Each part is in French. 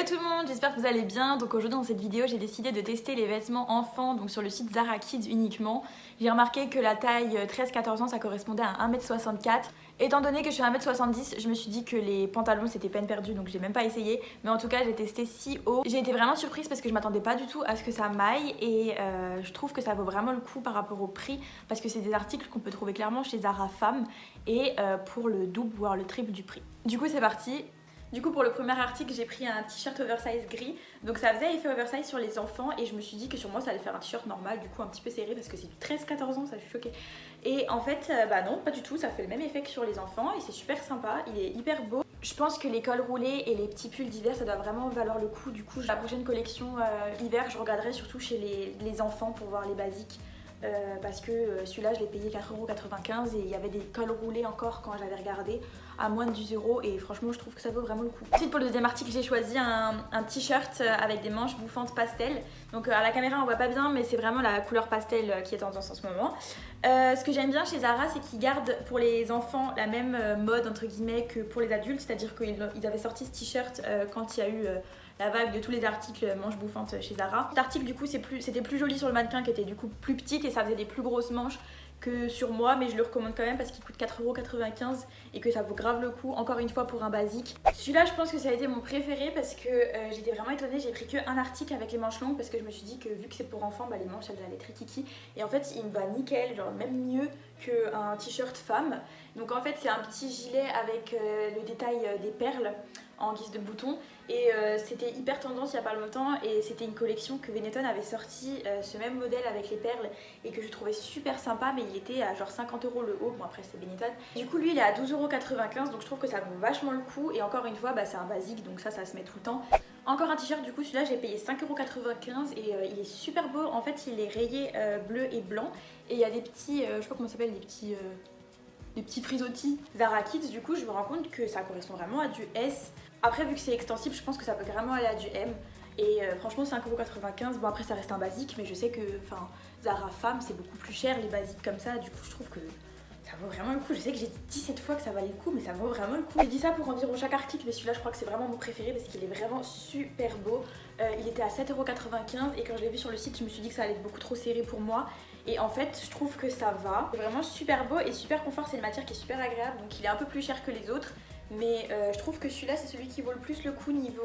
Hello tout le monde, j'espère que vous allez bien. Donc aujourd'hui dans cette vidéo j'ai décidé de tester les vêtements enfants donc sur le site Zara Kids uniquement. J'ai remarqué que la taille 13-14 ans ça correspondait à 1m64. Étant donné que je suis 1m70, je me suis dit que les pantalons c'était peine perdue donc j'ai même pas essayé. Mais en tout cas j'ai testé si haut. J'ai été vraiment surprise parce que je m'attendais pas du tout à ce que ça m'aille. Et je trouve que ça vaut vraiment le coup par rapport au prix. Parce que c'est des articles qu'on peut trouver clairement chez Zara Femmes. Et pour le double voire le triple du prix. Du coup c'est parti. Du coup pour le premier article j'ai pris un t-shirt oversize gris. Donc ça faisait effet oversize sur les enfants et je me suis dit que sur moi ça allait faire un t-shirt normal, du coup un petit peu serré parce que c'est du 13-14 ans, ça je suis choquée. Et en fait bah non, pas du tout, ça fait le même effet que sur les enfants et c'est super sympa, il est hyper beau. Je pense que les cols roulés et les petits pulls d'hiver ça doit vraiment valoir le coup. Du coup la prochaine collection hiver je regarderai surtout chez les enfants pour voir les basiques. Parce que celui-là je l'ai payé 4,95€ et il y avait des cols roulés encore quand j'avais regardé à moins de 10€ et franchement je trouve que ça vaut vraiment le coup. Ensuite pour le deuxième article j'ai choisi un t-shirt avec des manches bouffantes pastel. Donc à la caméra on voit pas bien mais c'est vraiment la couleur pastel qui est tendance en ce moment. Ce que j'aime bien chez Zara c'est qu'ils gardent pour les enfants la même mode entre guillemets que pour les adultes. C'est-à-dire qu'ils avaient sorti ce t-shirt quand il y a eu la vague de tous les articles manches bouffantes chez Zara. Cet article du coup c'était plus joli sur le mannequin qui était du coup plus petite et ça faisait des plus grosses manches que sur moi, mais je le recommande quand même parce qu'il coûte 4,95€ et que ça vaut grave le coup, encore une fois pour un basique. Celui-là je pense que ça a été mon préféré parce que j'étais vraiment étonnée, j'ai pris qu'un article avec les manches longues parce que je me suis dit que vu que c'est pour enfants, bah, les manches elles allaient très kiki et en fait il me va nickel, genre même mieux qu'un t-shirt femme. Donc en fait c'est un petit gilet avec le détail des perles en guise de bouton et c'était hyper tendance il y a pas longtemps et c'était une collection que Benetton avait sorti ce même modèle avec les perles et que je trouvais super sympa, mais il était à genre 50€ le haut, bon après c'est Benetton. Du coup lui il est à 12,95€ donc je trouve que ça vaut vachement le coup et encore une fois bah, c'est un basique donc ça se met tout le temps. Encore un t-shirt, du coup celui-là j'ai payé 5,95€ et il est super beau, en fait il est rayé bleu et blanc et il y a des petits, je sais pas comment ça s'appelle, des petits frisottis Zara Kids. Du coup je me rends compte que ça correspond vraiment à du S. Après vu que c'est extensible je pense que ça peut carrément aller à du M. Et franchement 5,95€, bon après ça reste un basique mais je sais que Zara Femme c'est beaucoup plus cher les basiques comme ça. Du coup je trouve que ça vaut vraiment le coup. Je sais que j'ai dit 17 fois que ça valait le coup mais ça vaut vraiment le coup. J'ai dit ça pour environ chaque article mais celui-là je crois que c'est vraiment mon préféré parce qu'il est vraiment super beau. Il était à 7,95€ et quand je l'ai vu sur le site je me suis dit que ça allait être beaucoup trop serré pour moi. Et en fait je trouve que ça va. C'est vraiment super beau et super confort, c'est une matière qui est super agréable donc il est un peu plus cher que les autres. Mais je trouve que celui-là c'est celui qui vaut le plus le coup niveau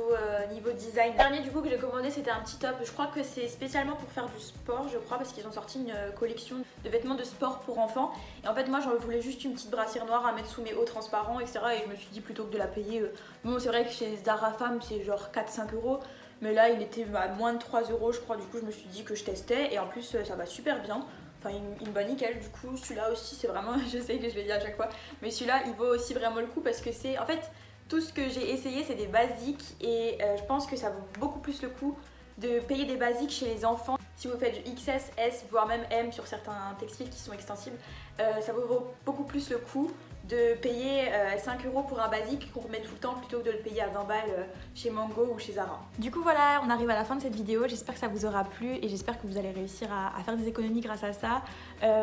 design. Le dernier du coup que j'ai commandé c'était un petit top. Je crois que c'est spécialement pour faire du sport je crois parce qu'ils ont sorti une collection de vêtements de sport pour enfants. Et en fait moi j'en voulais juste une petite brassière noire à mettre sous mes hauts transparents etc. Et je me suis dit plutôt que de la payer, bon c'est vrai que chez Zara Femme c'est genre 4-5€. Mais là il était à moins de 3€ je crois, du coup je me suis dit que je testais et en plus ça va super bien. Enfin il me va nickel, du coup celui-là aussi c'est vraiment, je sais que je le dis à chaque fois, mais celui-là il vaut aussi vraiment le coup parce que c'est, en fait tout ce que j'ai essayé c'est des basiques et je pense que ça vaut beaucoup plus le coup de payer des basiques chez les enfants. Si vous faites du XS, S, voire même M sur certains textiles qui sont extensibles, ça vaut beaucoup plus le coup de payer 5€ pour un basique qu'on remet tout le temps plutôt que de le payer à 20 balles chez Mango ou chez Zara. Du coup voilà, on arrive à la fin de cette vidéo, j'espère que ça vous aura plu et j'espère que vous allez réussir à faire des économies grâce à ça.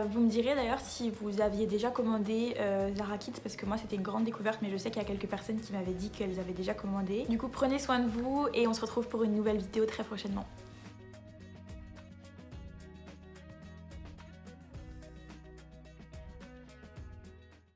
Vous me direz d'ailleurs si vous aviez déjà commandé Zara Kids parce que moi c'était une grande découverte mais je sais qu'il y a quelques personnes qui m'avaient dit qu'elles avaient déjà commandé. Du coup prenez soin de vous et on se retrouve pour une nouvelle vidéo très prochainement.